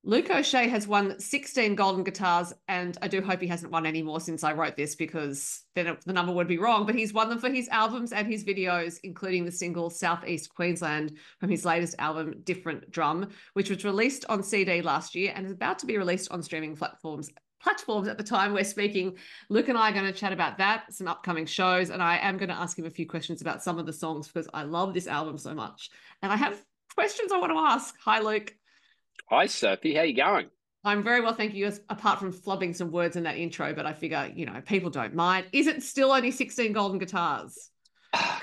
Luke O'Shea has won 16 golden guitars, and I do hope he hasn't won any more since I wrote this, because then the number would be wrong. But he's won them for his albums and his videos, including the single South East Queensland from his latest album, Different Drum, which was released on CD last year and is about to be released on streaming platforms at the time we're speaking. Luke and I are going to chat about that, some upcoming shows, and I am going to ask him a few questions about some of the songs because I love this album so much. And I have questions I want to ask. Hi, Luke. Hi, Sophie. How you going? I'm very well, thank you, apart from flubbing some words in that intro, but I figure, people don't mind. Is it still only 16 golden guitars?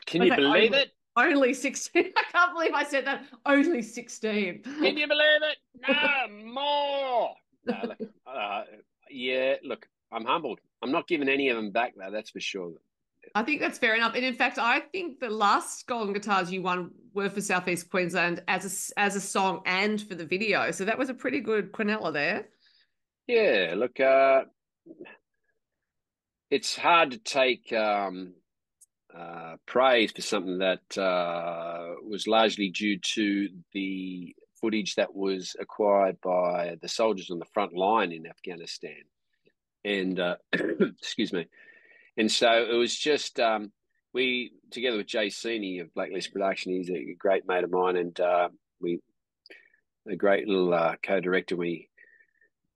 Can I you say believe it? only 16. I can't believe I said that. Only 16. Can you believe it? No more. No, look, yeah, look, I'm humbled. I'm not giving any of them back, though. That's for sure. I think that's fair enough. And in fact, I think the last golden guitars you won were for South East Queensland as a song and for the video. So that was a pretty good quinella there. Yeah, look, it's hard to take praise for something that was largely due to the footage that was acquired by the soldiers on the front line in Afghanistan. And excuse me. And so it was just we, together with Jay Sini of Blacklist Production, he's a great mate of mine, and we, a great little co-director. We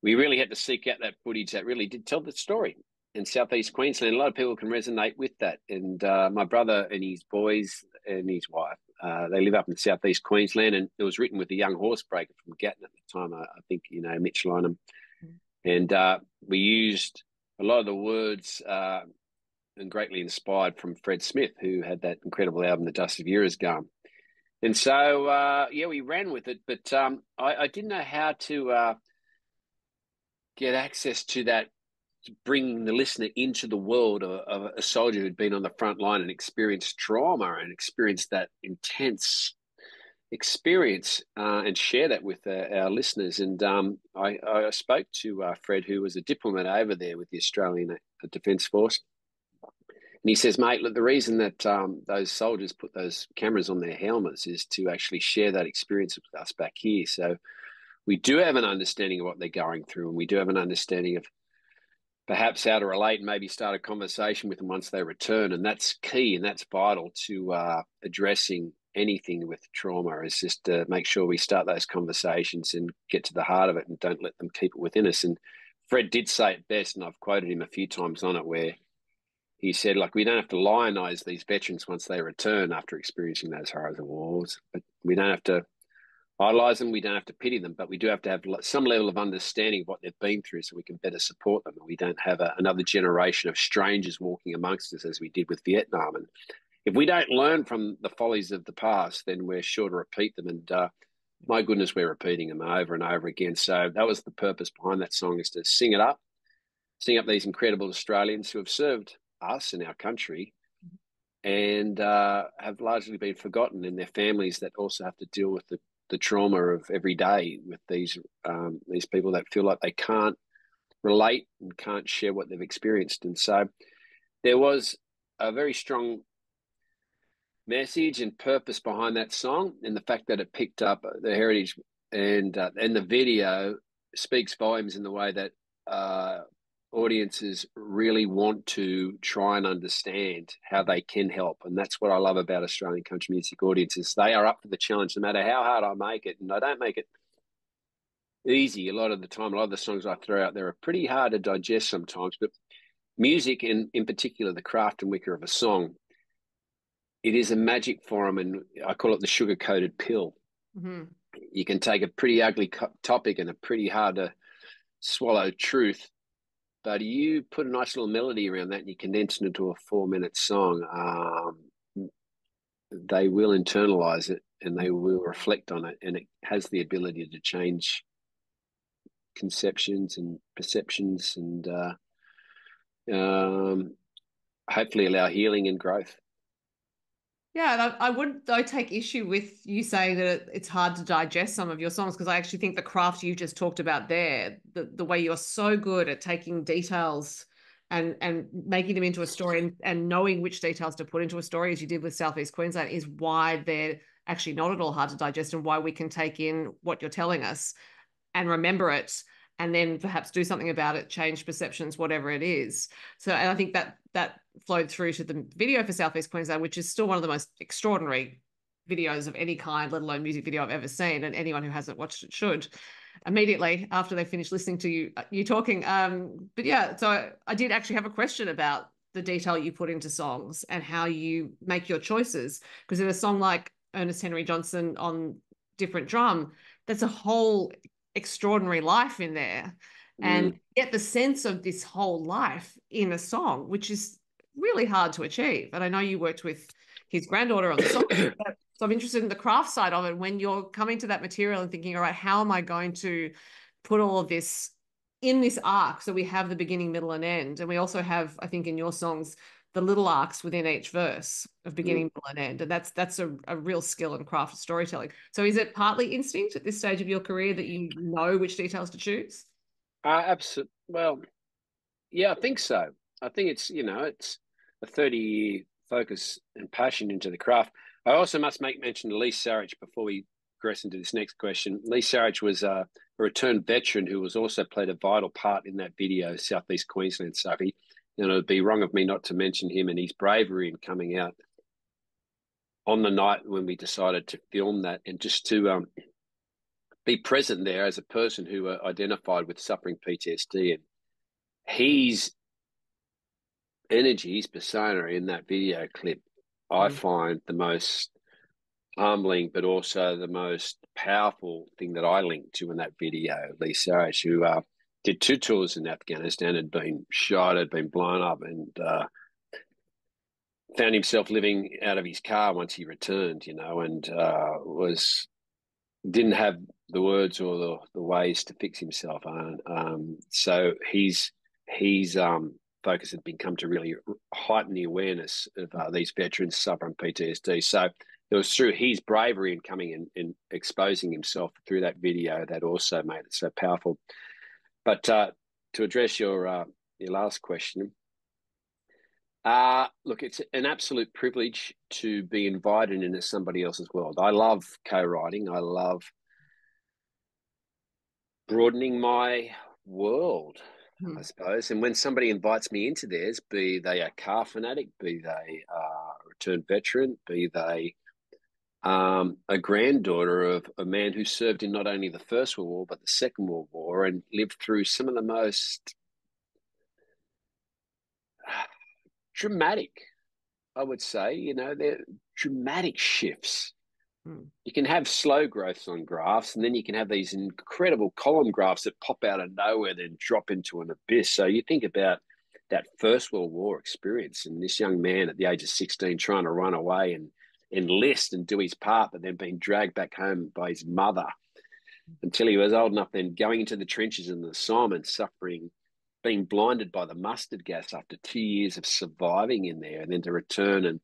really had to seek out that footage that really did tell the story in South East Queensland. A lot of people can resonate with that. And my brother and his boys and his wife, they live up in South East Queensland, and it was written with a young horsebreaker from Gatton at the time. I think Mitch Lynham, and we used a lot of the words. And greatly inspired from Fred Smith, who had that incredible album, The Dust of Year Is Gone. And so, we ran with it, but I didn't know how to get access to that, to bring the listener into the world of a soldier who'd been on the front line and experienced trauma and experienced that intense experience, and share that with our listeners. And I spoke to Fred, who was a diplomat over there with the Australian Defence Force. And he says, mate, look, the reason that those soldiers put those cameras on their helmets is to actually share that experience with us back here. So we do have an understanding of what they're going through, and we do have an understanding of perhaps how to relate and maybe start a conversation with them once they return. And that's key, and that's vital to addressing anything with trauma, is just to make sure we start those conversations and get to the heart of it and don't let them keep it within us. And Fred did say it best, and I've quoted him a few times on it, where he said, like, we don't have to lionize these veterans once they return after experiencing those horrors of wars, but we don't have to idolize them. We don't have to pity them, but we do have to have some level of understanding of what they've been through so we can better support them. And we don't have another generation of strangers walking amongst us as we did with Vietnam. And if we don't learn from the follies of the past, then we're sure to repeat them. And my goodness, we're repeating them over and over again. So that was the purpose behind that song, is to sing up these incredible Australians who have served us and our country, and have largely been forgotten, and their families that also have to deal with the trauma of every day with these people that feel like they can't relate and can't share what they've experienced. And so there was a very strong message and purpose behind that song, and the fact that it picked up the heritage, and the video speaks volumes in the way that audiences really want to try and understand how they can help. And that's what I love about Australian country music audiences. They are up for the challenge no matter how hard I make it. And I don't make it easy a lot of the time. A lot of the songs I throw out there are pretty hard to digest sometimes, but music, and in particular the craft and wicker of a song, it is a magic for them, and I call it the sugar-coated pill. Mm-hmm. You can take a pretty ugly topic and a pretty hard to swallow truth, but you put a nice little melody around that and you condense it into a 4-minute song, they will internalize it and they will reflect on it, and it has the ability to change conceptions and perceptions, and hopefully allow healing and growth. Yeah, I would, though, take issue with you saying that it's hard to digest some of your songs, because I actually think the craft you just talked about there, the way you're so good at taking details and making them into a story, and knowing which details to put into a story, as you did with South East Queensland, is why they're actually not at all hard to digest, and why we can take in what you're telling us and remember it, and then perhaps do something about it, change perceptions, whatever it is. So, and I think that flowed through to the video for South East Queensland, which is still one of the most extraordinary videos of any kind, let alone music video I've ever seen. And anyone who hasn't watched it should immediately after they finish listening to you talking. But yeah, so I did actually have a question about the detail you put into songs and how you make your choices. Because in a song like Ernest Henry Johnson on different drum, that's a whole extraordinary life in there. And get the sense of this whole life in a song, which is really hard to achieve. And I know you worked with his granddaughter on the song. So I'm interested in the craft side of it when you're coming to that material and thinking, all right, how am I going to put all of this in this arc? So we have the beginning, middle, and end. And we also have, I think, in your songs, the little arcs within each verse of beginning, middle, and end. And that's a real skill and craft of storytelling. So is it partly instinct at this stage of your career that you know which details to choose? Absolutely. Well, yeah, I think so. I think it's a 30-year focus and passion into the craft. I also must make mention of Lee Sarich before we progress into this next question. Lee Sarich was a returned veteran who was also played a vital part in that video, South East Queensland. So it would be wrong of me not to mention him and his bravery in coming out on the night when we decided to film that, and just to be present there as a person who identified with suffering PTSD. And his energy, his persona in that video clip, I find the most humbling, but also the most powerful thing that I linked to in that video. Lee Sarich, who did 2 tours in Afghanistan, had been shot, had been blown up, and found himself living out of his car once he returned, and didn't have the words or the ways to fix himself. So his focus had become to really heighten the awareness of these veterans suffering PTSD. So it was through his bravery in coming and exposing himself through that video that also made it so powerful. But to address your last question, look, it's an absolute privilege to be invited into somebody else's world. I love co-writing. I love broadening my world, I suppose. And when somebody invites me into theirs, be they a car fanatic, be they a returned veteran, be they a granddaughter of a man who served in not only the First World War, but the Second World War, and lived through some of the most dramatic, I would say, they're dramatic shifts. You can have slow growths on graphs, and then you can have these incredible column graphs that pop out of nowhere, then drop into an abyss. So you think about that First World War experience and this young man at the age of 16 trying to run away and enlist and do his part, but then being dragged back home by his mother until he was old enough, then going into the trenches in the Somme and suffering, being blinded by the mustard gas after 2 years of surviving in there, and then to return and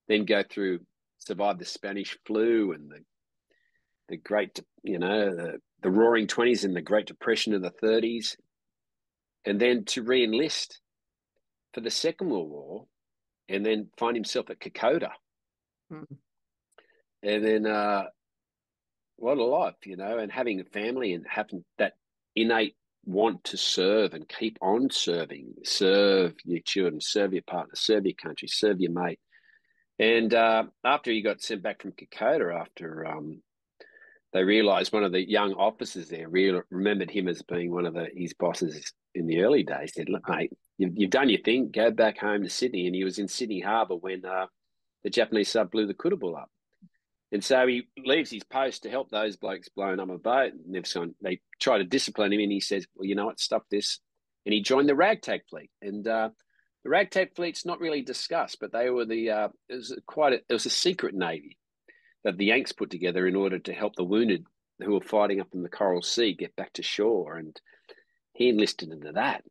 then go through, survive the Spanish flu and the great, the roaring 20s and the Great Depression of the 30s, and then to re-enlist for the Second World War, and then find himself at Kokoda. And then what a life, and having a family and having that innate want to serve and keep on serving, serve your children, serve your partner, serve your country, serve your mate. And after he got sent back from Kokoda, after they realised, one of the young officers there remembered him as being one of his bosses in the early days, said, "Look, mate, you've done your thing, go back home to Sydney." And he was in Sydney Harbour when the Japanese sub blew the Kudabul up. And so he leaves his post to help those blokes blowing up a boat. And they try to discipline him, and he says, "Well, you know what, stop this." And he joined the ragtag fleet. And the ragtag fleet's not really discussed, but they were it was a secret navy that the Yanks put together in order to help the wounded who were fighting up in the Coral Sea get back to shore. And he enlisted into that.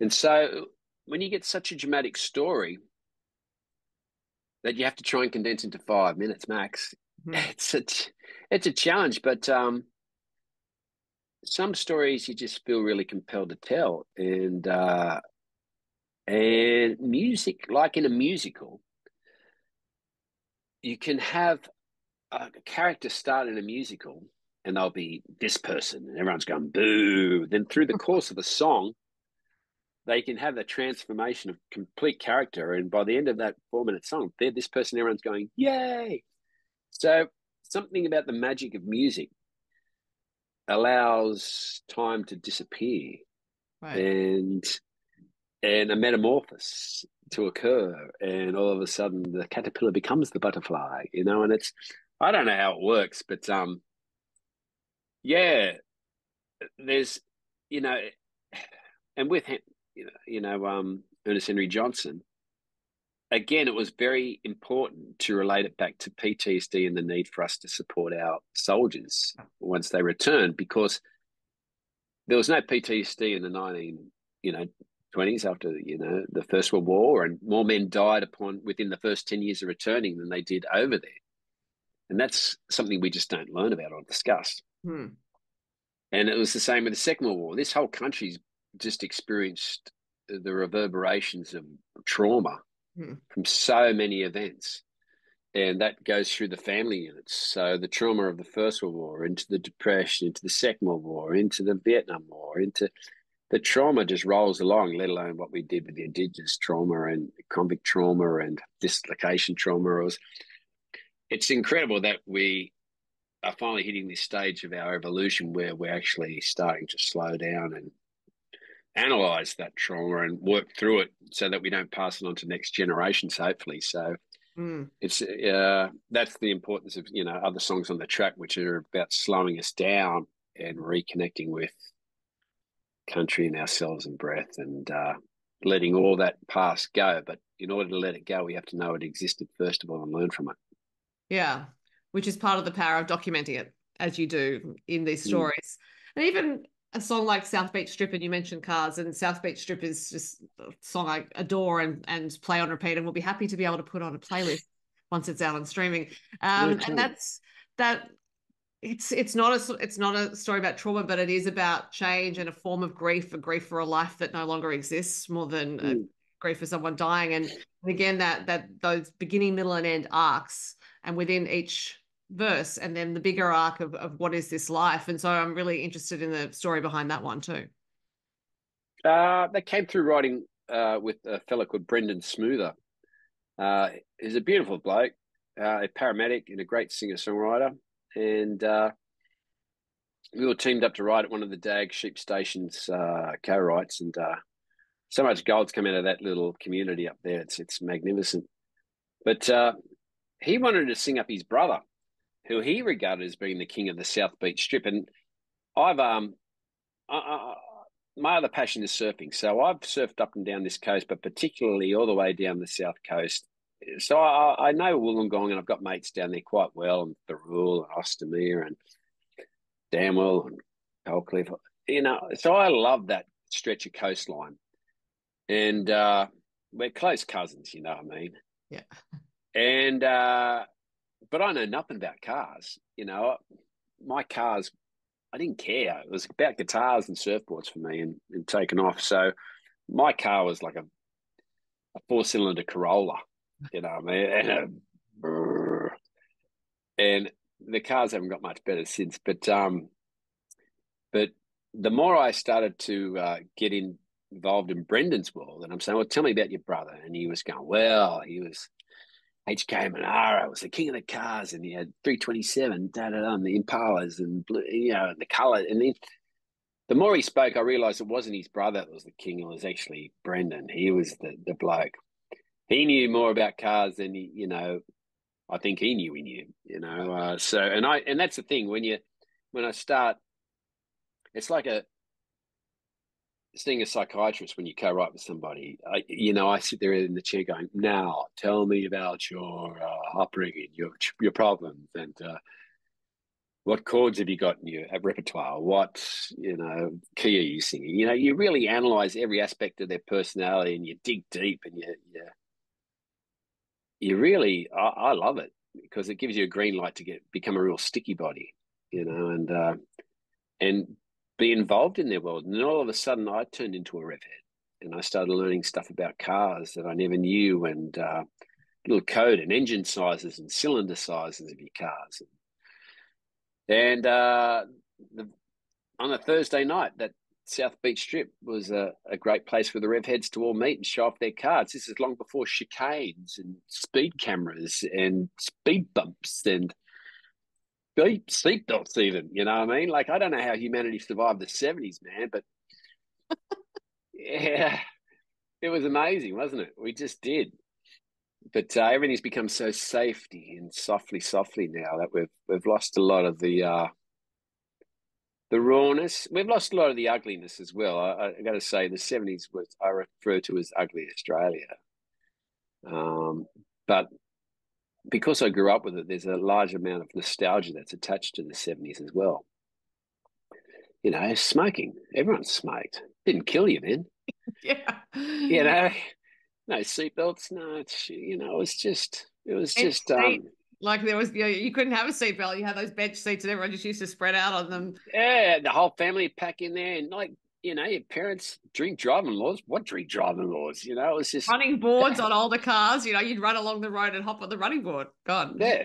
And so when you get such a dramatic story that you have to try and condense into 5 minutes max, it's a challenge. But some stories you just feel really compelled to tell. And music, like in a musical, you can have a character start in a musical and they'll be this person, and everyone's going boo. Then through the course of a song, they can have the transformation of complete character, and by the end of that 4-minute song, they're this person. Everyone's going yay. So something about the magic of music allows time to disappear, Right. and a metamorphosis to occur, and all of a sudden the caterpillar becomes the butterfly, and it's, I don't know how it works, but yeah, there's, you know, and with Ernest Henry Johnson, again, it was very important to relate it back to PTSD and the need for us to support our soldiers once they returned, because there was no PTSD in the 20s after the First World War, and more men died within the first 10 years of returning than they did over there, and that's something we just don't learn about or discuss. And it was the same with the Second World War. This whole country's just experienced the reverberations of trauma from so many events, and that goes through the family units. So the trauma of the First World War, into the Depression, into the Second World War, into the Vietnam War, into the trauma just rolls along, let alone what we did with the Indigenous trauma and convict trauma and dislocation trauma. It's incredible that we are finally hitting this stage of our evolution where we're actually starting to slow down and analyze that trauma and work through it so that we don't pass it on to next generations, hopefully. So it's that's the importance of other songs on the track, which are about slowing us down and reconnecting with country and ourselves and breath, and letting all that past go. But in order to let it go, we have to know it existed first of all and learn from it. Yeah, which is part of the power of documenting it, as you do in these stories. And even a song like South Beach Strip, and you mentioned Cars, and South Beach Strip is just a song I adore and play on repeat, and we'll be happy to be able to put on a playlist once it's out on streaming. And that's that. It's not a story about trauma, but it is about change and a form of grief, a grief for a life that no longer exists, more than a grief for someone dying. And again, that those beginning, middle, and end arcs, and within each verse, and then the bigger arc of what is this life. And so I'm really interested in the story behind that one too. They came through writing with a fellow called Brendan Smoother. He's a beautiful bloke, a paramedic and a great singer-songwriter. And we all teamed up to write at one of the DAG sheep stations co-writes, and so much gold's come out of that little community up there. It's magnificent. But he wanted to sing up his brother, who he regarded as being the king of the South Beach Strip. And I've my other passion is surfing, so I've surfed up and down this coast, but particularly all the way down the south coast. So I know Wollongong, and I've got mates down there quite well, and Dharawal and Ostamere and Damwell and Coalcliff. So I love that stretch of coastline, and we're close cousins. You know what I mean? Yeah. And but I know nothing about cars. My cars, I didn't care. It was about guitars and surfboards for me, and taken off. So my car was like a 4-cylinder Corolla. You know what I mean? And the cars haven't got much better since. But the more I started to get involved in Brendan's world, and I'm saying, well, tell me about your brother. And he was going, well, he was HK Monaro, was the king of the cars, and he had 327, and the Impalas, and the colour. And then the more he spoke, I realised it wasn't his brother that was the king. It was actually Brendan. He was the bloke. He knew more about cars than I think he knew. So and that's the thing when I start, it's like seeing a psychiatrist when you co-write with somebody. I sit there in the chair going, now tell me about your upbringing, your problems, and what chords have you got in your repertoire? What key are you singing? You really analyze every aspect of their personality, and you dig deep, and you really, I love it, because it gives you a green light to become a real sticky body, and be involved in their world. And then all of a sudden I turned into a rev head, and I started learning stuff about cars that I never knew, and little code and engine sizes and cylinder sizes of your cars. And on a Thursday night, that South Beach Strip was a great place for the rev heads to all meet and show off their cards. This is long before chicanes and speed cameras and speed bumps and seatbelts even, you know what I mean? Like, I don't know how humanity survived the 70s, man, but yeah, it was amazing, wasn't it? We just did. But everything's become so safety and softly now that we've lost a lot of the rawness. We've lost a lot of the ugliness as well. I got to say, the 70s was I refer to as ugly Australia. But because I grew up with it, there's a large amount of nostalgia that's attached to the 70s as well. You know, smoking. Everyone smoked. Didn't kill you, man. Yeah. You know, no seatbelts. No, it was Bench just, seat. Like there was, you couldn't have a seatbelt. You had those bench seats and everyone just used to spread out on them. yeah, the whole family pack in there and like, you know, your parents drink driving laws. What drink driving laws? You know, it was just, Running boards on older cars, you'd run along the road and hop on the running board. God. yeah,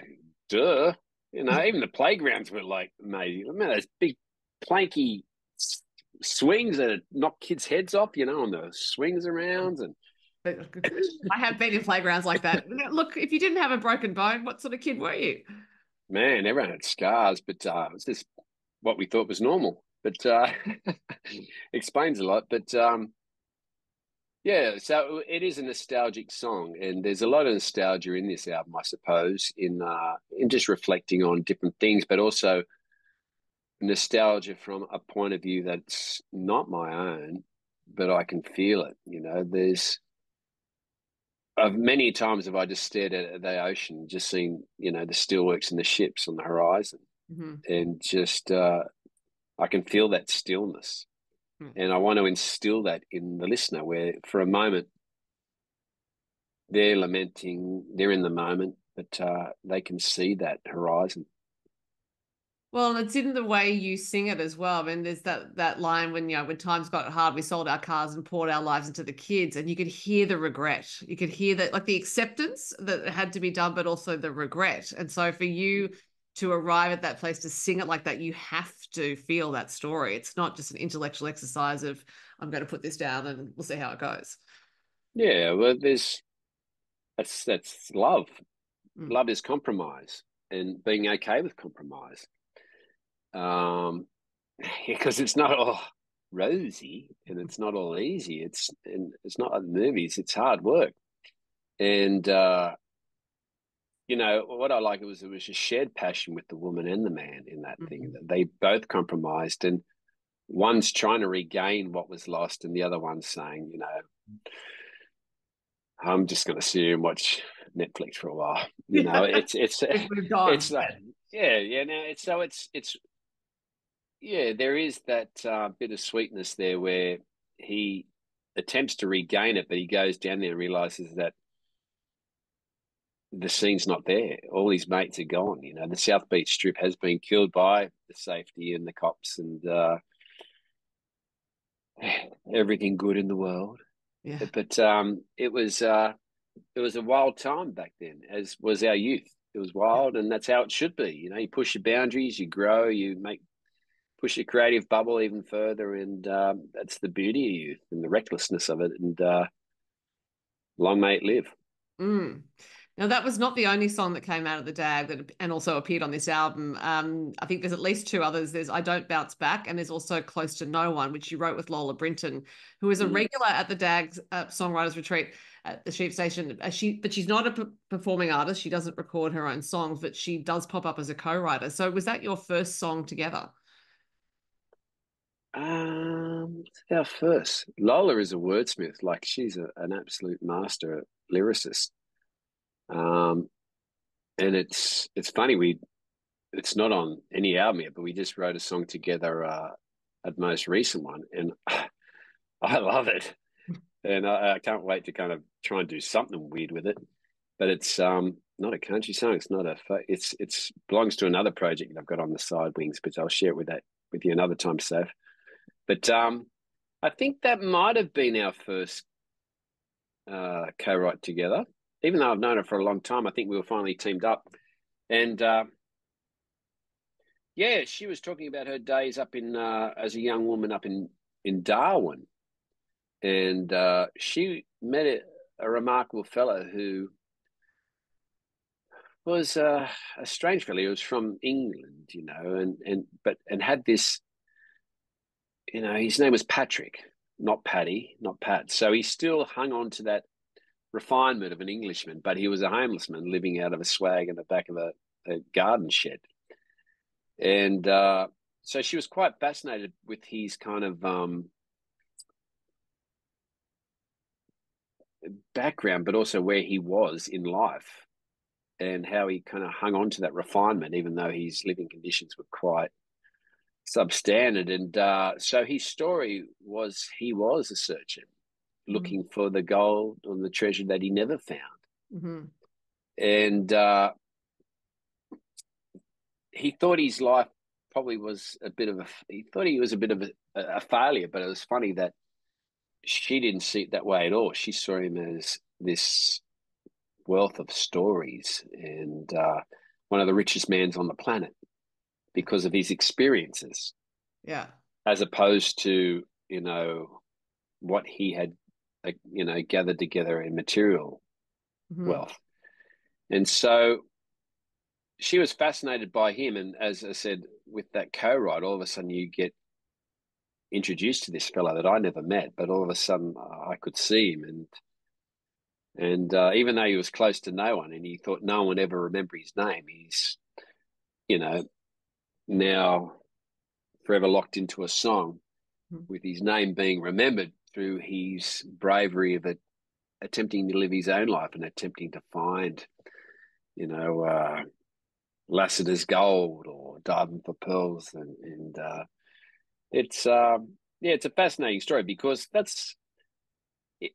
duh. You know, even the playgrounds were like amazing. I mean, those big planky swings that knock kids' heads off, you know, on the swings around and I have been in playgrounds like that. Look, if you didn't have a broken bone, what sort of kid were you? man, everyone had scars, but it was just what we thought was normal. But explains a lot. But yeah, so it is a nostalgic song, and there's a lot of nostalgia in this album, I suppose, in just reflecting on different things, but also nostalgia from a point of view that's not my own, but I can feel it. You know, there's many times have I just stared at the ocean, just seen, you know, the steelworks and the ships on the horizon, Mhm. and just I can feel that stillness, Mm. and I want to instill that in the listener, where for a moment they're lamenting, they're in the moment, but they can see that horizon. Well, and it's in the way you sing it as well. I mean, there's that line when when times got hard, we sold our cars and poured our lives into the kids, and you could hear the regret. You could hear that, like the acceptance that it had to be done, but also the regret. And so, for you to arrive at that place to sing it like that, you have to feel that story. It's not just an intellectual exercise of I'm going to put this down and we'll see how it goes. Yeah, well, that's love. Mm. Love is compromise and being okay with compromise. Um, because it's not all rosy and it's not all easy. It's not like the movies. It's hard work, and you know what I like it was a shared passion with the woman and the man in that thing. Mhm. They both compromised, and one's trying to regain what was lost, and the other one's saying, you know, I'm just going to sit here and watch Netflix for a while. You know, Yeah, we've moved on. it's like yeah. Now it's yeah. There is that bit of sweetness there where he attempts to regain it, but he goes down there and realizes that the scene's not there. All his mates are gone. You know, the South Beach Strip has been killed by the safety and the cops and everything good in the world. Yeah. But it was a wild time back then, as was our youth. It was wild, and that's how it should be. You know, you push your boundaries, you grow, push your creative bubble even further, and that's the beauty of youth and the recklessness of it. And long may it live. Mm. Now that was not the only song that came out of the DAG and also appeared on this album. I think there's at least two others. There's I Don't Bounce Back, and there's also Close to No One, which you wrote with Lola Brinton, who is a Mm. regular at the DAG songwriters retreat at the Sheep Station. But she's not a performing artist. She doesn't record her own songs, but she does pop up as a co-writer. So was that your first song together? Our first Lola is a wordsmith. Like she's an absolute master lyricist. Um, and it's funny it's not on any album yet, but we just wrote a song together at the most recent one, and I love it, and I can't wait to kind of try and do something weird with it. But it's not a country song. It's not it's belongs to another project I've got on the side wings, but I'll share it with you another time, Seth. But I think that might have been our first co-write together. Even though I've known her for a long time, I think we were finally teamed up, and yeah, she was talking about her days up in as a young woman up in Darwin, and she met a remarkable fellow who was a strange fellow. He was from England, you know, and had this, you know, his name was Patrick, not Paddy, not Pat. So he still hung on to that refinement of an Englishman, but he was a homeless man living out of a swag in the back of a garden shed. And so she was quite fascinated with his kind of background, but also where he was in life and how he kind of hung on to that refinement, even though his living conditions were quite substandard. And so his story was he was a searcher looking for the gold or the treasure that he never found. Mm-hmm. And he thought his life probably was a bit of he thought he was a bit of a failure, but it was funny that she didn't see it that way at all. She saw him as this wealth of stories and one of the richest men on the planet because of his experiences. Yeah. As opposed to, you know, what he had, you know, gathered together in material wealth. And so she was fascinated by him. And as I said, with that co-write, all of a sudden you get introduced to this fellow that I never met, but all of a sudden I could see him. And even though he was close to no one and he thought no one would ever remember his name, he's, you know, now forever locked into a song with his name being remembered through his bravery of attempting to live his own life and attempting to find, you know, Lassiter's gold or diving for pearls. And it's, yeah, it's a fascinating story because that's, it,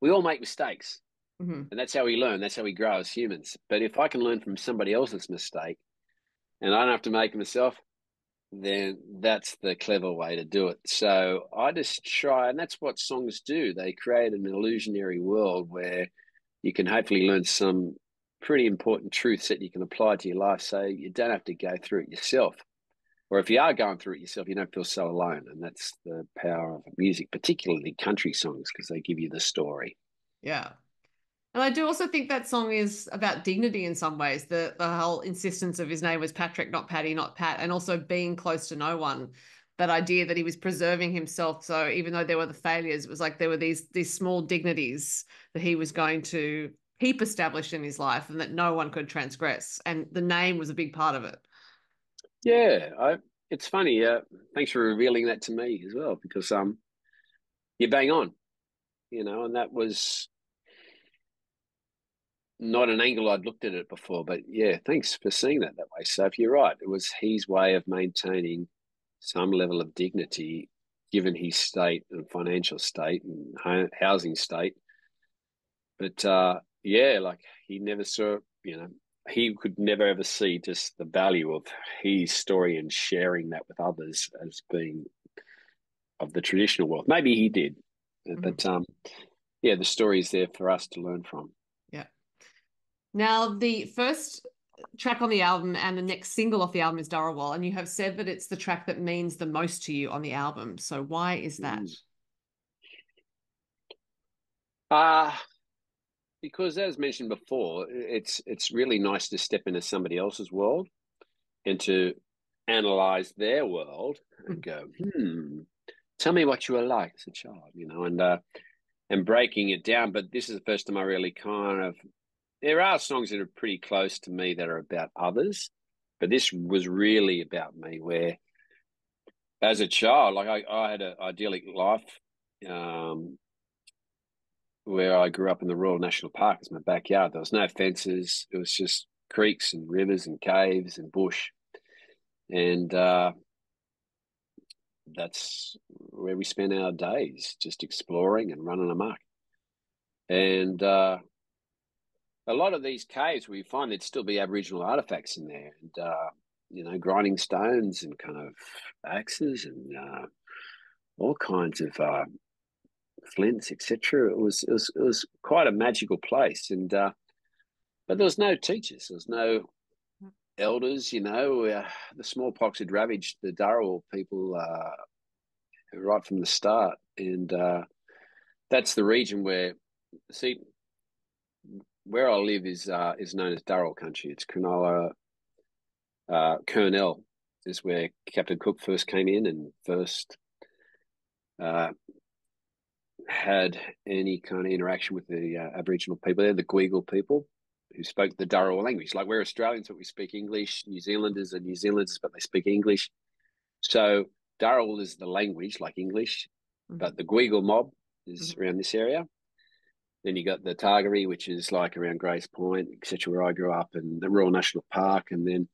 we all make mistakes. And that's how we learn. That's how we grow as humans. But if I can learn from somebody else's mistake and I don't have to make it myself, then that's the clever way to do it. So I just try, and that's what songs do. They create an illusionary world where you can hopefully learn some pretty important truths that you can apply to your life so you don't have to go through it yourself. Or if you are going through it yourself, you don't feel so alone. And that's the power of music, particularly country songs, because they give you the story. Yeah. And I do also think that song is about dignity in some ways. The whole insistence of his name was Patrick, not Paddy, not Pat, and also being close to no one. That idea that he was preserving himself. So even though there were the failures, it was like there were these small dignities that he was going to keep established in his life and that no one could transgress. And the name was a big part of it. Yeah, it's funny. Thanks for revealing that to me as well, because you're bang on, you know, and that was not an angle I'd looked at it before, but yeah, thanks for seeing that way. So if you're right, it was his way of maintaining some level of dignity given his state and financial state and housing state. But yeah, like he never saw, you know, he could never ever see just the value of his story and sharing that with others as being of the traditional wealth. Maybe he did, but yeah, the story is there for us to learn from. Yeah. Now, the first track on the album and the next single off the album is Dharawal, and you have said that it's the track that means the most to you on the album. So why is that? Because as mentioned before, it's really nice to step into somebody else's world and to analyze their world and go, tell me what you were like as a child, you know, and breaking it down. But this is the first time I really kind of, there are songs that are pretty close to me that are about others, but this was really about me, where as a child, like I had an idyllic life, where I grew up in the Royal National Park. It's my backyard. There was no fences. It was just creeks and rivers and caves and bush. And that's where we spent our days, just exploring and running amok. And a lot of these caves, we find there'd still be Aboriginal artifacts in there, and you know, grinding stones and kind of axes and all kinds of flints, etc. It was quite a magical place, and but there was no teachers. There was no elders, the smallpox had ravaged the Dharawal people right from the start. And that's the region see, where I live is known as Dharawal country. It's Cronulla, Kurnell is where Captain Cook first came in and first had any kind of interaction with the Aboriginal people. They're the Gweagal people who spoke the Dharawal language. Like we're Australians, but we speak English. New Zealanders are New Zealanders, but they speak English. So Dharawal is the language, like English, but the Gweagal mob is around this area. Then you got the Targary, which is like around Grays Point, etc., where I grew up, and the Royal National Park, and then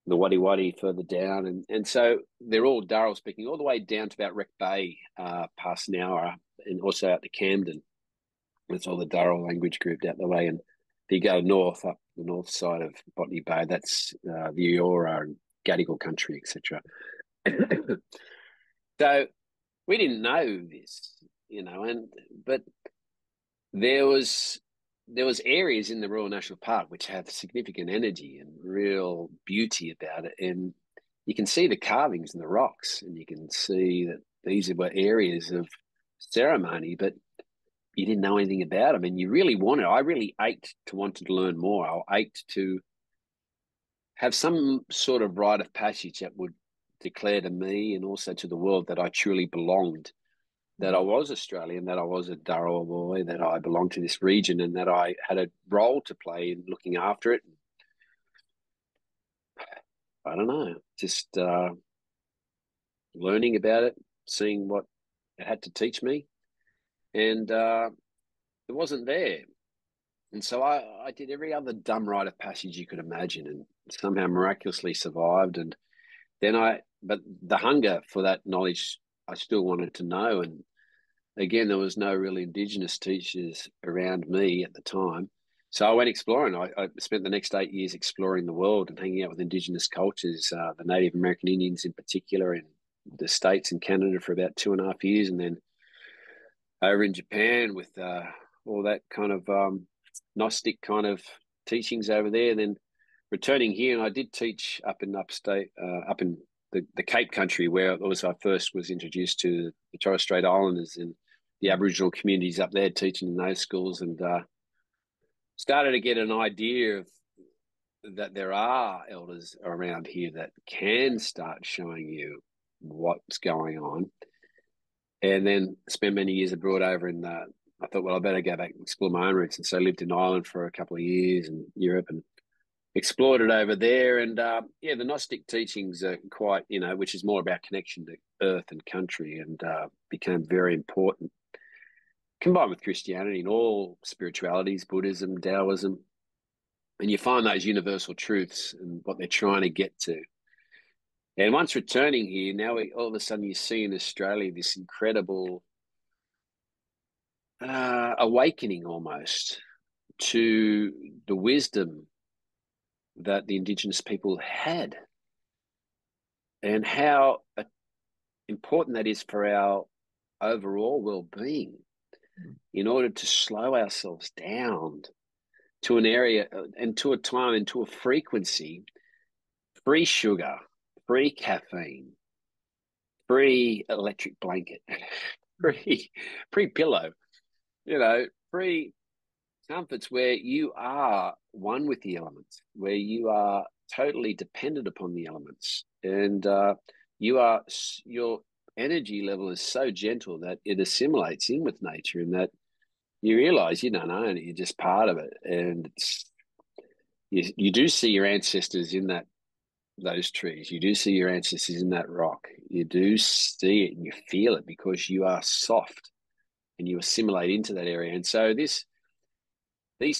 the Wadi Wadi further down. And so they're all Dharawal speaking, all the way down to about Wreck Bay, past Nowra, and also out to Camden. That's all the Dharawal language grouped out the way. And if you go north, up the north side of Botany Bay, that's the Eora and Gadigal country, etc. So we didn't know this, but there was areas in the Royal National Park which have significant energy and real beauty about it, and you can see the carvings in the rocks, and you can see that these were areas of ceremony, but you didn't know anything about them, and you really wanted. I really ached to want to learn more. I ached to have some sort of rite of passage that would declare to me and also to the world that I truly belonged, that I was Australian, that I was a Dharawal boy, that I belonged to this region, and that I had a role to play in looking after it. I don't know, just learning about it, seeing what it had to teach me, and it wasn't there. And so I did every other dumb rite of passage you could imagine, and somehow miraculously survived. And then but the hunger for that knowledge, I still wanted to know. And again, there was no real Indigenous teachers around me at the time. So I went exploring. I spent the next 8 years exploring the world and hanging out with Indigenous cultures, the Native American Indians in particular, in the States and Canada for about 2.5 years. And then over in Japan with all that kind of Gnostic kind of teachings over there. Then returning here, and I did teach up in upstate, up in the Cape Country, where it was I first was introduced to the Torres Strait Islanders and the Aboriginal communities up there, teaching in those schools, and started to get an idea of that there are elders around here that can start showing you what's going on. And then spent many years abroad over in I thought, well, I better go back and explore my own roots. And so I lived in Ireland for a couple of years in Europe and explored it over there. And the Gnostic teachings are quite, which is more about connection to earth and country, and became very important, combined with Christianity and all spiritualities, Buddhism, Taoism. And you find those universal truths and what they're trying to get to. And once returning here, now all of a sudden you see in Australia this incredible awakening almost to the wisdom that the Indigenous people had, and how important that is for our overall well-being, in order to slow ourselves down to an area and to a time and to a frequency free sugar, free caffeine, free electric blanket, free pillow, free comforts, where you are one with the elements, where you are totally dependent upon the elements, and your energy level is so gentle that it assimilates in with nature, and that you realize you don't own it, you're just part of it. And you do see your ancestors in those trees, you do see your ancestors in that rock, you do see it and you feel it, because you are soft and you assimilate into that area. And so these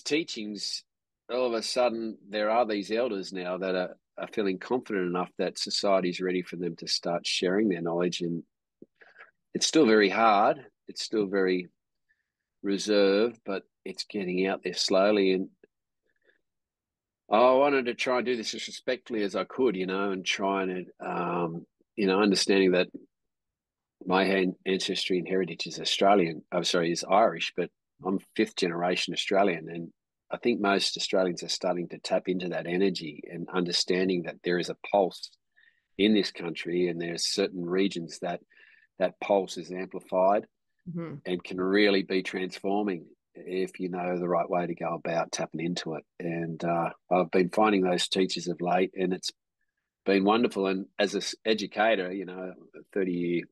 teachings, all of a sudden, there are these elders now that are feeling confident enough that society is ready for them to start sharing their knowledge. And it's still very hard. It's still very reserved, but it's getting out there slowly. And I wanted to try and do this as respectfully as I could, and try and, understanding that my ancestry and heritage is is Irish, but I'm fifth generation Australian, and I think most Australians are starting to tap into that energy and understanding that there is a pulse in this country, and there's certain regions that pulse is amplified and can really be transforming if you know the right way to go about tapping into it. And I've been finding those teachers of late, and it's been wonderful. And as an educator, you know, a 30-year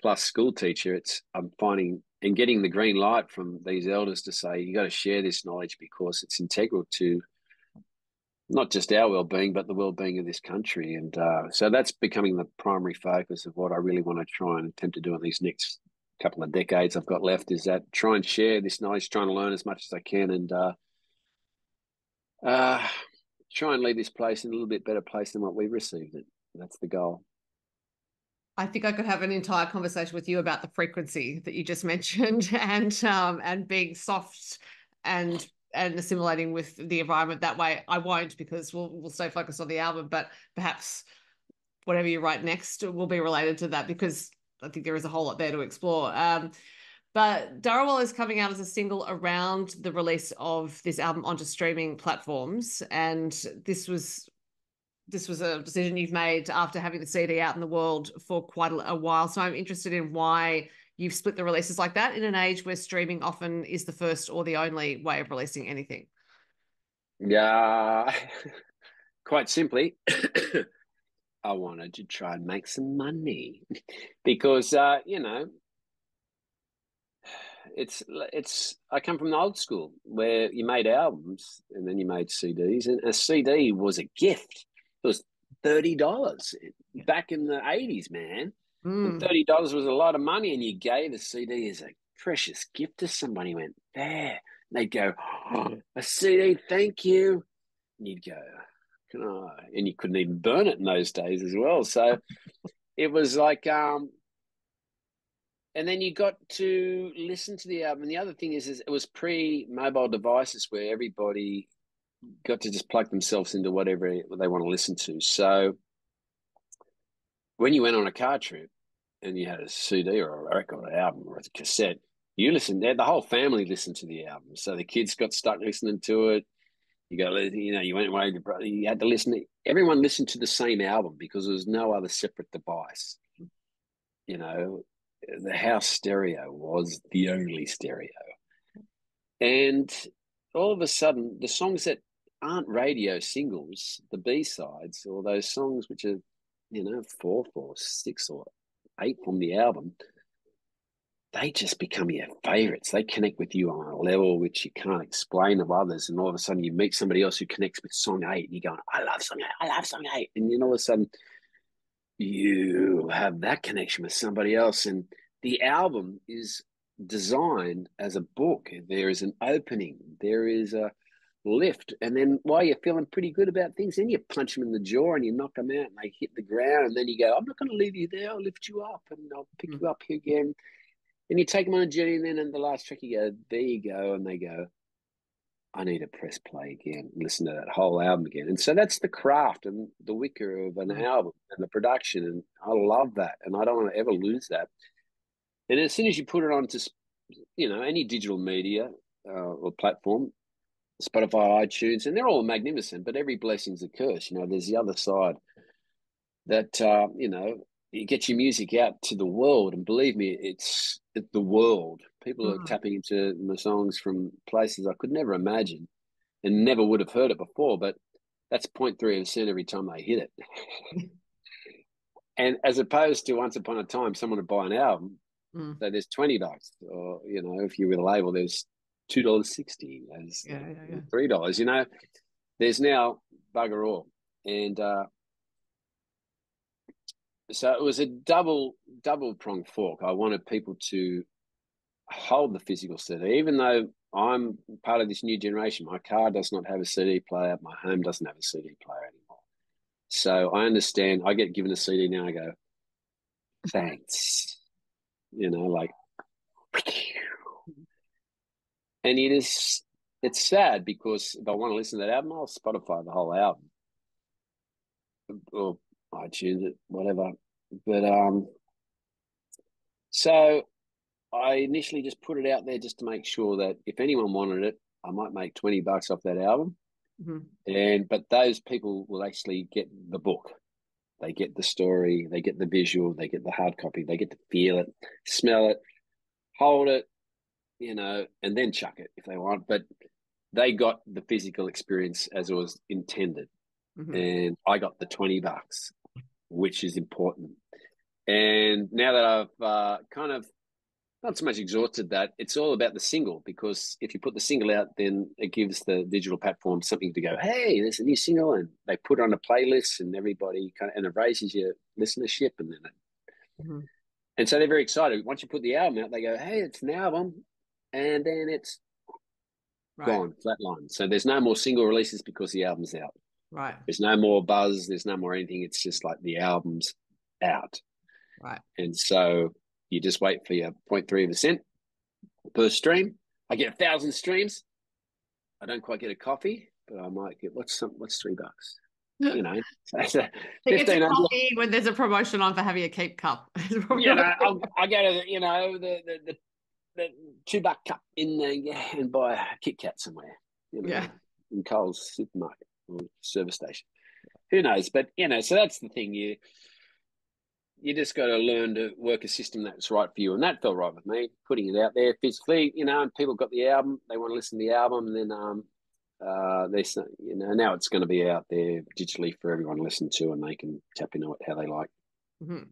plus school teacher, I'm finding and getting the green light from these elders to say, you got to share this knowledge because it's integral to not just our well-being, but the well-being of this country. And so that's becoming the primary focus of what I really want to try and attempt to do in these next couple of decades I've got left, is that try and share this knowledge, trying to learn as much as I can, and try and leave this place in a little bit better place than what we received it. That's the goal. I think I could have an entire conversation with you about the frequency that you just mentioned, and being soft and assimilating with the environment that way. I won't, because we'll stay focused on the album, but perhaps whatever you write next will be related to that, because I think there is a whole lot there to explore. But Dharawal is coming out as a single around the release of this album onto streaming platforms, and this was a decision you've made after having the CD out in the world for quite a while. So I'm interested in why you've split the releases like that in an age where streaming often is the first or the only way of releasing anything. Yeah, quite simply, I wanted to try and make some money because, you know, I come from the old school where you made albums and then you made CDs, and a CD was a gift. It was $30 back in the 80s, man. And $30 was a lot of money, and you gave a CD as a precious gift to somebody. You went, there. And they'd go, oh, a CD, thank you. And you'd go, can I? And you couldn't even burn it in those days as well. So it was like, and then you got to listen to the album. And the other thing is it was pre-mobile devices where everybody got to just plug themselves into whatever they want to listen to. So when you went on a car trip and you had a CD or a record, or an album or a cassette, you listened there. The whole family listened to the album. So the kids got stuck listening to it. You went away with your brother. You had to listen. Everyone listened to the same album because there was no other separate device. You know, the house stereo was the only stereo. And all of a sudden, the songs that aren't radio singles, the B-sides, or those songs which are, you know, 4 or 6 or 8 from the album, they just become your favorites. They connect with you on a level which you can't explain to others. And all of a sudden you meet somebody else who connects with song 8 and you're going, I love song 8, I love song 8. And then all of a sudden you have that connection with somebody else. And the album is designed as a book. There is an opening, there is a lift, and then while you're feeling pretty good about things, then you punch them in the jaw and you knock them out and they hit the ground, and then you go, I'm not going to leave you there, I'll lift you up and I'll pick you up again. And you take them on a journey, and then in the last track you go, there you go, and they go, I need to press play again and listen to that whole album again. And so that's the craft and the wicker of an album and the production, and I love that, and I don't want to ever lose that. And as soon as you put it onto, you know, any digital media or platform, Spotify, iTunes, and they're all magnificent, but every blessing's a curse. You know, there's the other side that, you know, you get your music out to the world, and believe me, it's the world. People are tapping into my songs from places I could never imagine and never would have heard it before, but that's 0.3% every time they hit it. And as opposed to once upon a time, someone would buy an album, so there's $20, or, you know, if you're with a label, there's $2.60, as $3. You know, there's now bugger all, and so it was a double pronged fork. I wanted people to hold the physical CD, even though I'm part of this new generation. My car does not have a CD player. My home doesn't have a CD player anymore. So I understand. I get given a CD now. I go, thanks. You know, like, and it's sad because if I want to listen to that album, I'll Spotify the whole album or iTunes it, whatever. But so I initially just put it out there just to make sure that if anyone wanted it, I might make $20 off that album. Mm-hmm. But those people will actually get the book. They get the story, they get the visual, they get the hard copy, they get to feel it, smell it, hold it, and then chuck it if they want. But they got the physical experience as it was intended. Mm-hmm. And I got the $20, which is important. And now that I've kind of not so much exhausted that, it's all about the single, because if you put the single out, then it gives the digital platform something to go, hey, there's a new single, and they put it on a playlist, and everybody and it raises your listenership, Mm-hmm. and so they're very excited. Once you put the album out, they go, hey, it's an album, and then it's gone, flatline. So there's no more single releases because the album's out. Right. There's no more buzz. There's no more anything. It's just like the album's out. Right. And so you just wait for your 0.3 of a cent per stream. I get 1,000 streams. I don't quite get a coffee, but I might get what's $3? So it's a coffee when there's a promotion on for having a keep cup. I go to the $2 cup in there and buy a Kit Kat somewhere. In Coles supermarket or service station. Who knows? But so that's the thing. You just got to learn to work a system that's right for you, and that felt right with me. Putting it out there physically, and people got the album, they want to listen to the album, and then now it's going to be out there digitally for everyone to listen to, and they can tap into it how they like. Mm-hmm.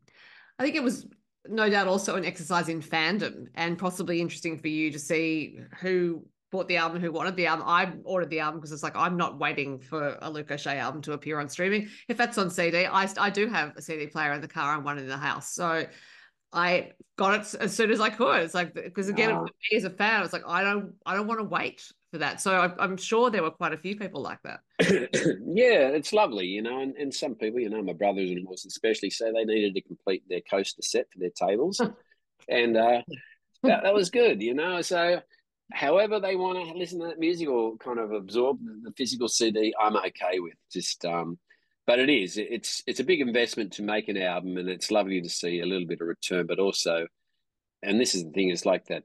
I think it was no doubt also an exercise in fandom, and possibly interesting for you to see who bought the album, who wanted the album. I ordered the album because it's like, I'm not waiting for a Luke O'Shea album to appear on streaming. If that's on CD, I do have a CD player in the car and one in the house. So I got it as soon as I could. It's like, because again, for me as a fan, I was like, I don't want to wait for that. So I'm sure there were quite a few people like that. Yeah, it's lovely, and some people, my brothers-in-laws especially, say they needed to complete their coaster set for their tables. And that was good, So however they want to listen to that music or kind of absorb the physical CD, I'm okay with. But it's a big investment to make an album, and it's lovely to see a little bit of return. But also, and this is the thing, it's like that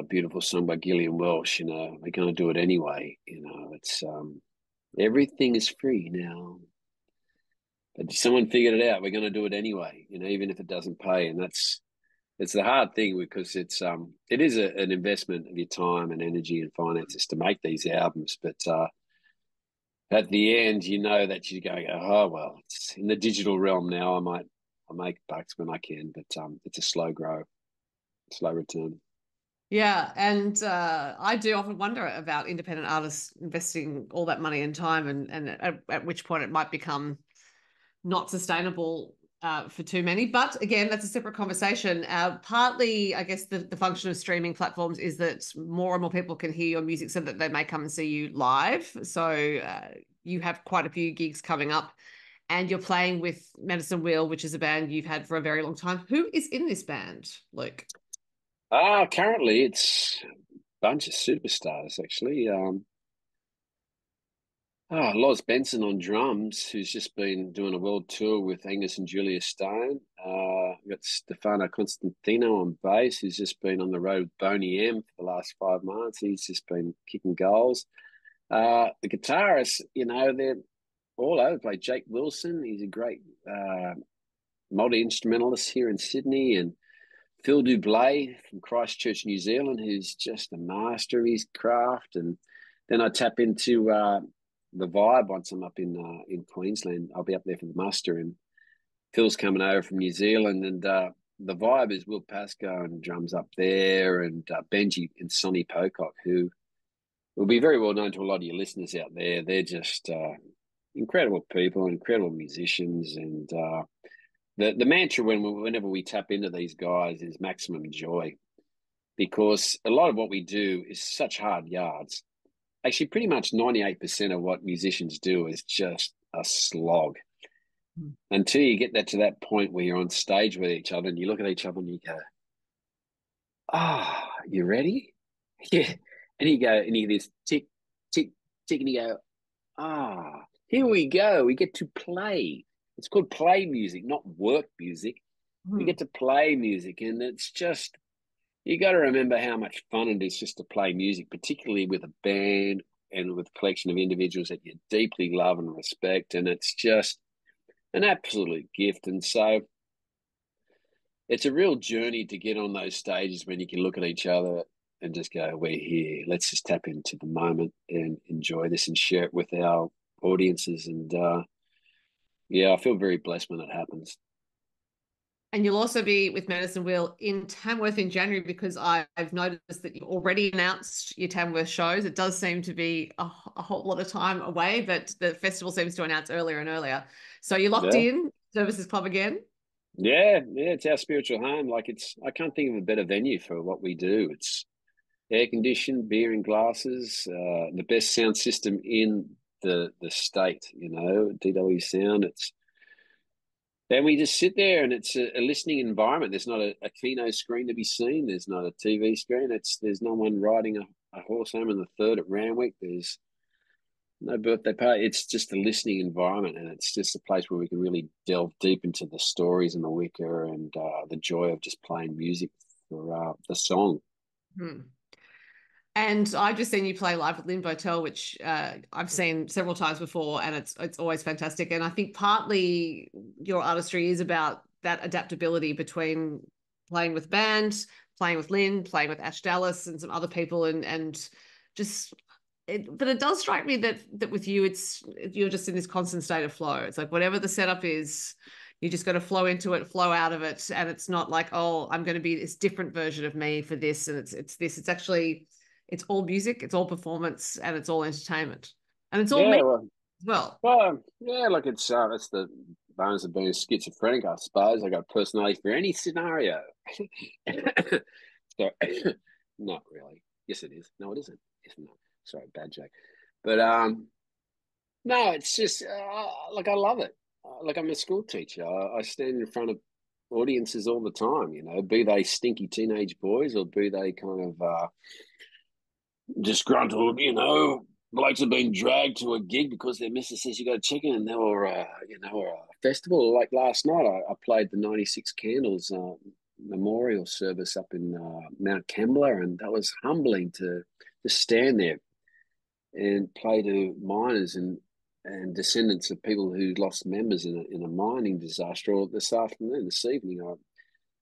beautiful song by Gillian Welsh. We're going to do it anyway. It's everything is free now. But someone figured it out. We're going to do it anyway, even if it doesn't pay. And it's the hard thing, because it is an investment of your time and energy and finances to make these albums. But at the end, that you're going, oh, well, it's in the digital realm now. I'll make bucks when I can, but it's a slow return. Yeah, and I do often wonder about independent artists investing all that money and time, and at which point it might become not sustainable for too many. But again, that's a separate conversation. Partly, I guess, the function of streaming platforms is that more and more people can hear your music so that they may come and see you live. So you have quite a few gigs coming up, and you're playing with Medicine Wheel, which is a band you've had for a very long time. Who is in this band, Luke? Currently it's a bunch of superstars, actually. Loz Benson on drums, who's just been doing a world tour with Angus and Julia Stone. We've got Stefano Constantino on bass, who's just been on the road with Boney M for the last 5 months. He's just been kicking goals. The guitarists, they're all over the place. Jake Wilson, he's a great multi-instrumentalist here in Sydney, and Phil Dublé from Christchurch, New Zealand, who's just a master of his craft. And then I tap into the Vibe once I'm up in Queensland. I'll be up there for the muster, and Phil's coming over from New Zealand, and the Vibe is Will Pascoe and drums up there, and Benji and Sonny Pocock, who will be very well known to a lot of your listeners out there. They're just incredible people, incredible musicians, and the mantra whenever we tap into these guys is maximum joy, because a lot of what we do is such hard yards. Actually, pretty much 98% of what musicians do is just a slog. Until you get to that point where you're on stage with each other and you look at each other and you go, you ready? Yeah. And you hear this tick, tick, tick, and you go, here we go. We get to play. It's called play music, not work music. We get to play music, and it's just You got to remember how much fun it is just to play music, particularly with a band and with a collection of individuals that you deeply love and respect. And it's just an absolute gift. And so it's a real journey to get on those stages when you can look at each other and just go, we're here. Let's just tap into the moment and enjoy this and share it with our audiences. And yeah, I feel very blessed when it happens. And you'll also be with Medicine Wheel in Tamworth in January, because I've noticed that you've already announced your Tamworth shows. It does seem to be a whole lot of time away, but the festival seems to announce earlier and earlier. So you're locked Yeah. in, Services Club again? Yeah, it's our spiritual home. Like I can't think of a better venue for what we do. It's air conditioned, beer in glasses, the best sound system in the state. You know, DW Sound. And we just sit there, and it's a listening environment. There's not a kino screen to be seen. There's not a TV screen. There's no one riding a horse home in the third at Randwick. There's no birthday party. It's just a listening environment, and it's just a place where we can really delve deep into the stories and the wicker and the joy of just playing music for the song. Hmm. And I've just seen you play live with Lynn Botel, which I've seen several times before, and it's always fantastic. And I think partly your artistry is about that adaptability between playing with band, playing with Lynn, playing with Ash Dallas and some other people, and just it. But it does strike me that with you, you're just in this constant state of flow. It's like whatever the setup is, you just got to flow into it, flow out of it, and it's not like, oh, I'm going to be this different version of me for this, and it's this. It's actually it's all music, it's all performance, and it's all entertainment, and it's all me Yeah, well, as well. yeah, like it's the bonus of being schizophrenic, I suppose. I got personality for any scenario. So, not really. Yes, it is. No, it isn't. Yes, no. Sorry, bad joke. But no, it's just like I love it. Like I'm a school teacher. I stand in front of audiences all the time. You know, be they stinky teenage boys or be they kind of disgruntled, blokes have been dragged to a gig because their missus says you got a chicken and they were, or a festival. Like last night, I played the 96 Candles memorial service up in Mount Kembla, and that was humbling to just stand there and play to miners and descendants of people who lost members in a mining disaster. Or this evening,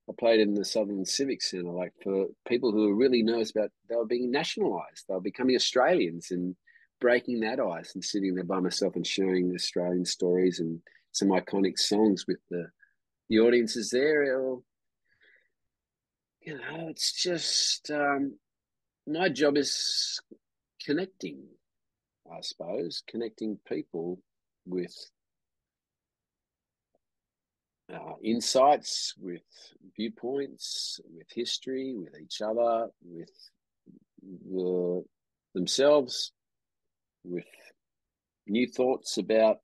I played in the Southern Civic Centre, like for people who were really nervous about they were being nationalised, they were becoming Australians, and breaking that ice and sitting there by myself and sharing Australian stories and some iconic songs with the audiences there. It's just my job is connecting, I suppose, connecting people with insights, with viewpoints, with history, with each other, with themselves, with new thoughts about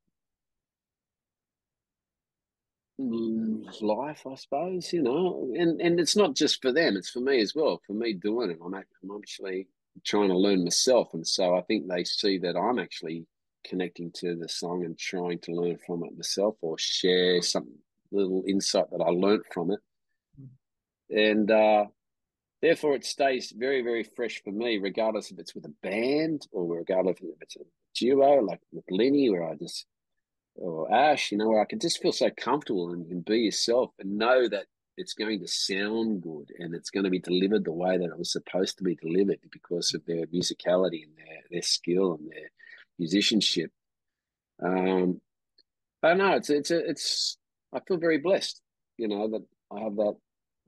life, I suppose, and it's not just for them, it's for me as well. For me doing it, I'm actually trying to learn myself. And so I think they see that I'm actually connecting to the song and trying to learn from it myself or share some little insight that I learnt from it. And therefore, it stays very, very fresh for me, regardless if it's with a band or regardless if it's a duo, like with Lenny, or Ash, where I can just feel so comfortable and be yourself and know that it's going to sound good and it's going to be delivered the way that it was supposed to be delivered because of their musicality and their skill and their musicianship. I don't know. I feel very blessed, that I have that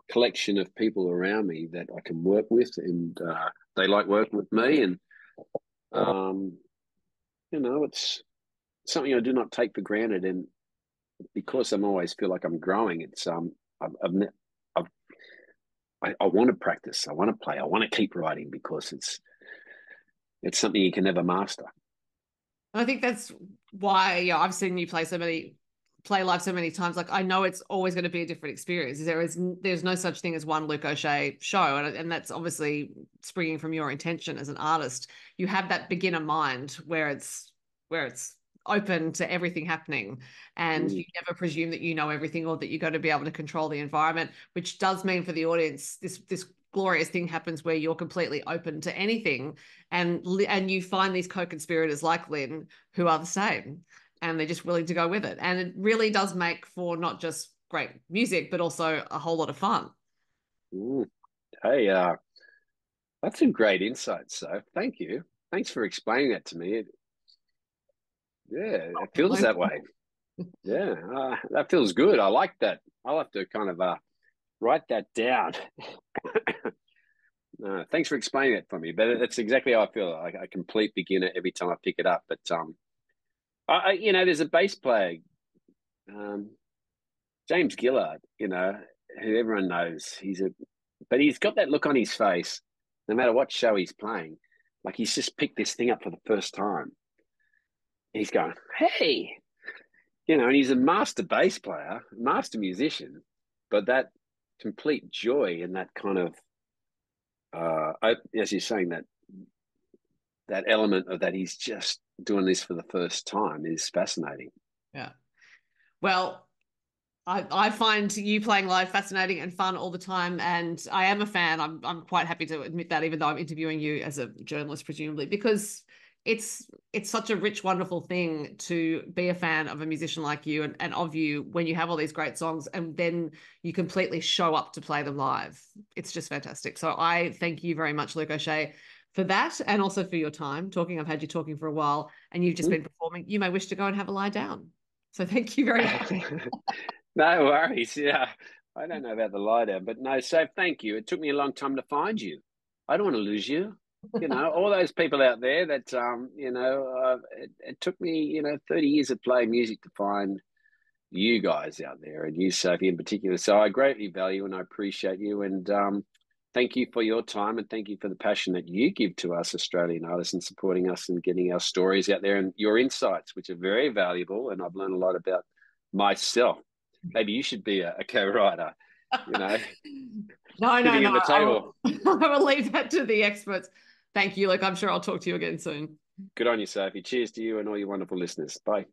collection of people around me that I can work with, and they like working with me, and um, it's something I do not take for granted, and because I'm always feel like I'm growing, it's I've, I want to practice, I want to play, I want to keep writing because it's something you can never master. I think that's why, I've seen you play live so many times. Like I know it's always going to be a different experience. There's no such thing as one Luke O'Shea show, and that's obviously springing from your intention as an artist. You have that beginner mind where it's open to everything happening, and Mm. you never presume that you know everything or that you're going to be able to control the environment, which does mean for the audience this glorious thing happens where you're completely open to anything, and you find these co-conspirators like Lynn who are the same, and they're just willing to go with it. And it really does make for not just great music, but also a whole lot of fun. Hey, that's some great insights, so thank you. Thanks for explaining that to me. It feels that way. Yeah, that feels good. I like that. I'll have to kind of write that down. Thanks for explaining it for me. But it's exactly how I feel. Like a complete beginner every time I pick it up. But there's a bass player, James Gillard. Who everyone knows. But he's got that look on his face, no matter what show he's playing. Like he's just picked this thing up for the first time. He's going, hey, and he's a master bass player, master musician, but that complete joy and that kind of, as you're saying, that element of that he's just doing this for the first time is fascinating. Yeah. Well, I find you playing live fascinating and fun all the time, and I am a fan. I'm quite happy to admit that, even though I'm interviewing you as a journalist, presumably, because it's such a rich, wonderful thing to be a fan of a musician like you and of you when you have all these great songs and then you completely show up to play them live. It's just fantastic. So I thank you very much, Luke O'Shea, for that, and also for your time talking. I've had you talking for a while and you've just been performing. You may wish to go and have a lie down. So thank you very much. No worries. Yeah, I don't know about the lie down, but no. So thank you. It took me a long time to find you. I don't want to lose you. All those people out there that it took me 30 years of playing music to find you guys out there, and you, Sophie, in particular. So I greatly value and I appreciate you, and thank you for your time, and thank you for the passion that you give to us Australian artists and supporting us and getting our stories out there and your insights, which are very valuable. And I've learned a lot about myself. Maybe you should be a co-writer, No. sitting at the table. I will leave that to the experts. Thank you, Luke. I'm sure I'll talk to you again soon. Good on you, Sophie. Cheers to you and all your wonderful listeners. Bye.